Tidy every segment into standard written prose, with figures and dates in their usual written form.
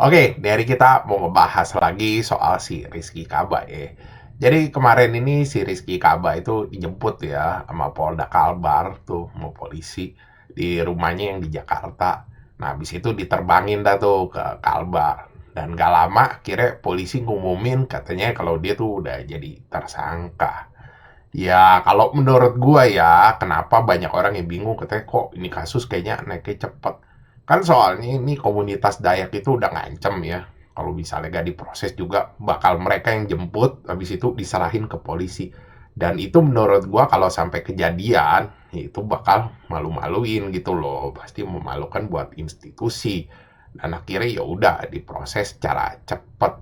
Oke, dari kita mau ngebahas lagi soal si Rizky Kaba ya. Jadi kemarin ini si Rizky Kaba itu dijemput ya sama Polda Kalbar tuh, sama polisi di rumahnya yang di Jakarta. Nah, habis itu diterbangin dah tuh ke Kalbar. Dan gak lama akhirnya polisi ngumumin katanya kalau dia tuh udah jadi tersangka. Ya, kalau menurut gua ya, kenapa banyak orang yang bingung katanya kok ini kasus kayaknya naiknya cepet. Kan soalnya ini komunitas Dayak itu udah ngancem ya. Kalau misalnya gak diproses juga bakal mereka yang jemput habis itu diserahin ke polisi. Dan itu menurut gua kalau sampai kejadian itu bakal malu-maluin gitu loh. Pasti memalukan buat institusi. Dan akhirnya ya udah diproses secara cepet.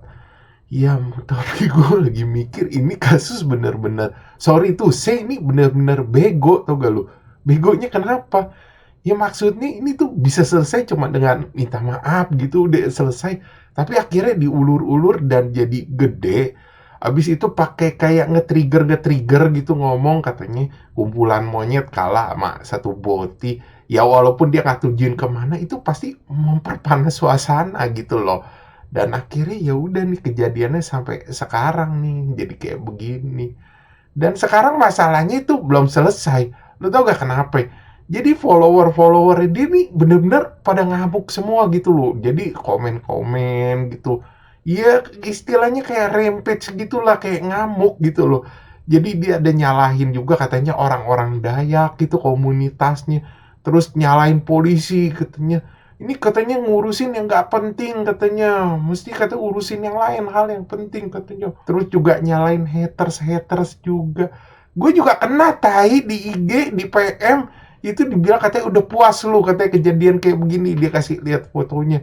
Iya, tapi gue lagi mikir ini kasus bener-bener, sorry tuh, saya ini bener-bener bego, tau gak lu? Begonya kenapa? Ya maksudnya ini tuh bisa selesai cuma dengan minta maaf gitu, udah selesai. Tapi akhirnya diulur-ulur dan jadi gede. Abis itu pakai kayak nge-trigger gitu ngomong katanya kumpulan monyet kalah sama satu boti. Ya walaupun dia nggak tujuin kemana itu pasti memperpanas suasana gitu loh. Dan akhirnya ya udah nih kejadiannya sampai sekarang nih jadi kayak begini. Dan sekarang masalahnya itu belum selesai. Lu tau gak kenapa? Jadi follower-follower dia nih bener-bener pada ngamuk semua gitu loh. Jadi komen-komen gitu. Iya istilahnya kayak rampage gitulah, kayak ngamuk gitu loh. Jadi dia ada nyalahin juga katanya orang-orang Dayak gitu komunitasnya. Terus nyalahin polisi katanya. Ini katanya ngurusin yang nggak penting katanya. Mesti kata urusin yang lain, hal yang penting katanya. Terus juga nyalain haters juga. Gue juga kena tai di IG, di PM. Itu dibilang katanya udah puas lu katanya kejadian kayak begini. Dia kasih lihat fotonya.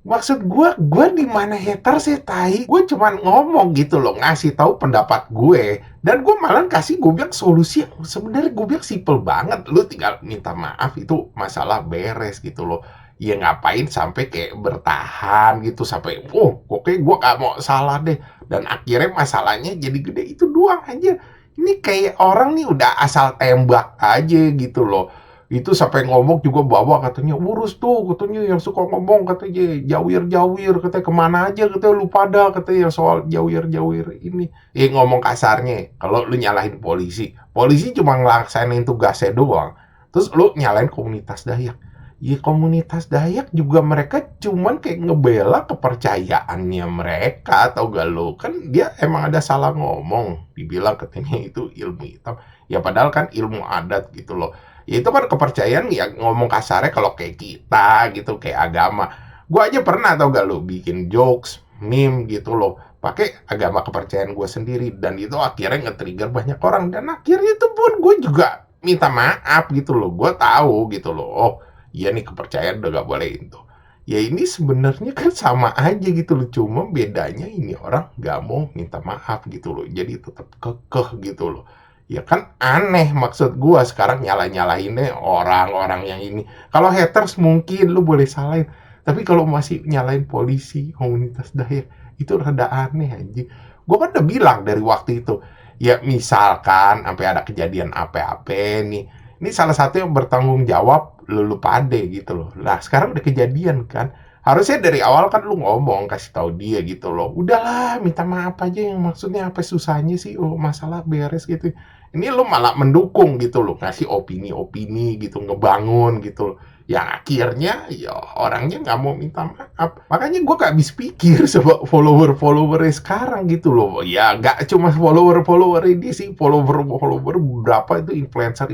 Maksud gue di mana haters ya tai? Gue cuman ngomong gitu loh, ngasih tahu pendapat gue. Dan gue malah kasih gue bilang solusi yang sebenarnya gue bilang simple banget. Lu tinggal minta maaf itu masalah beres gitu loh. Ya ngapain sampai kayak bertahan gitu sampai oke gue gak mau salah deh. Dan akhirnya masalahnya jadi gede itu doang aja. Ini kayak orang nih udah asal tembak aja gitu loh. Itu sampai ngomong juga bawa katanya urus tuh katanya yang suka ngomong katanya jawir-jawir katanya kemana aja katanya lu pada katanya soal jawir-jawir ini ngomong kasarnya kalau lu nyalahin polisi cuma ngelaksanain tugasnya doang terus lu nyalahin komunitas Dayak ya komunitas Dayak juga mereka cuman kayak ngebela kepercayaannya mereka atau gak lu kan dia emang ada salah ngomong dibilang katanya itu ilmu hitam ya padahal kan ilmu adat gitu loh ya itu kan kepercayaan ya ngomong kasarnya kalau kayak kita gitu kayak agama gue aja pernah tau gak lo bikin jokes meme gitu loh pakai agama kepercayaan gue sendiri dan itu akhirnya nge-trigger banyak orang dan akhirnya itu pun gue juga minta maaf gitu loh gue tahu gitu loh oh iya nih kepercayaan udah gak boleh itu ya ini sebenarnya kan sama aja gitu loh cuma bedanya ini orang gak mau minta maaf gitu loh jadi tetap kekeh gitu loh ya kan aneh maksud gua sekarang nyala-nyalainnya orang-orang yang ini. Kalau haters mungkin lu boleh salahin. Tapi kalau masih nyalain polisi, komunitas Dayak, itu rada aneh anjing. Gua kan udah bilang dari waktu itu. Ya misalkan sampai ada kejadian apa-apa nih. Ini salah satu yang bertanggung jawab lu pade gitu loh. Lah sekarang udah kejadian kan. Harusnya dari awal kan lu ngomong kasih tahu dia gitu loh. Udahlah minta maaf aja yang maksudnya apa susahnya sih oh masalah beres gitu ini lu malah mendukung gitu loh ngasih opini-opini gitu ngebangun gitu loh yang akhirnya ya orangnya nggak mau minta maaf makanya gue gak habis pikir sebab follower sekarang gitu loh ya gak cuma follower ini sih follower berapa itu influencer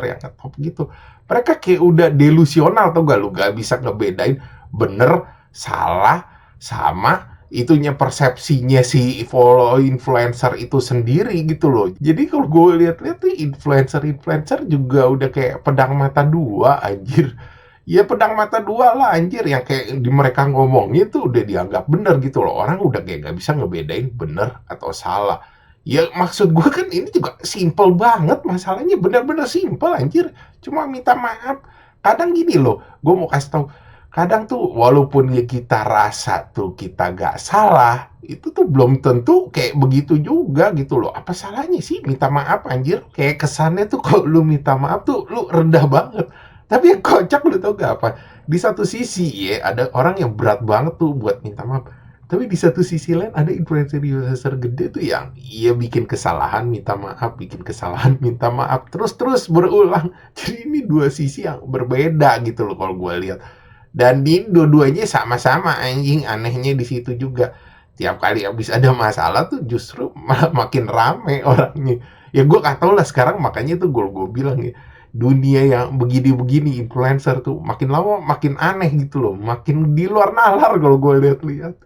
yang ngetop gitu mereka kayak udah delusional tuh gak lu gak bisa ngebedain bener salah sama itunya persepsinya si follow influencer itu sendiri gitu loh. Jadi kalau gue lihat-lihat tuh influencer juga udah kayak pedang mata dua anjir. Ya pedang mata dua lah anjir yang kayak di mereka ngomongnya tuh udah dianggap bener gitu loh. Orang udah kayak gak bisa ngebedain bener atau salah. Ya maksud gue kan ini juga simple banget masalahnya bener-bener simple anjir. Cuma minta maaf. Kadang gini loh, gue mau kasih tau kadang tuh walaupun ya kita rasa tuh kita gak salah itu tuh belum tentu kayak begitu juga gitu loh apa salahnya sih minta maaf anjir kayak kesannya tuh kalau lu minta maaf tuh lu rendah banget Tapi yang kocak lu tau gak apa? Di satu sisi ya ada orang yang berat banget tuh buat minta maaf. Tapi di satu sisi lain ada influencer-influencer gede tuh yang iya bikin kesalahan minta maaf, bikin kesalahan minta maaf, terus-terus berulang. Jadi ini dua sisi yang berbeda gitu loh kalau gue lihat. Dan di dua-duanya sama-sama anjing, anehnya di situ juga. Tiap kali habis ada masalah tuh justru malah makin rame orangnya. Ya gue gak tau lah sekarang, makanya tuh gue bilang ya, dunia yang begini-begini influencer tuh makin lama makin aneh gitu loh, makin di luar nalar kalau gue lihat-lihat.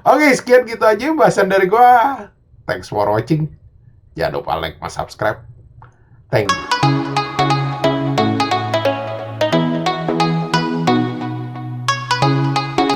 Oke, sekian gitu aja bahasan dari gue. Thanks for watching. Jangan lupa like, subscribe. Thank you.